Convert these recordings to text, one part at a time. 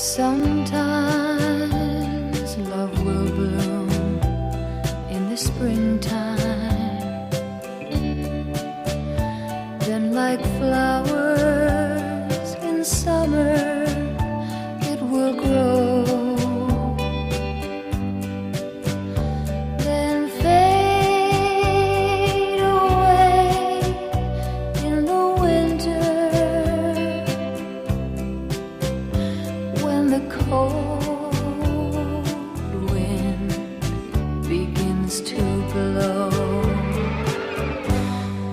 Sometimes love will bloom in the springtime, then like flowers in summer it will grow, then fade away in the winter when the cold wind begins to blow.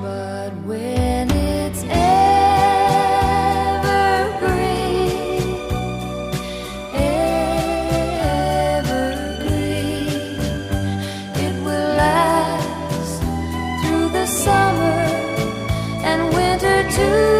But when it's evergreen, evergreen, it will last through the summer and winter too.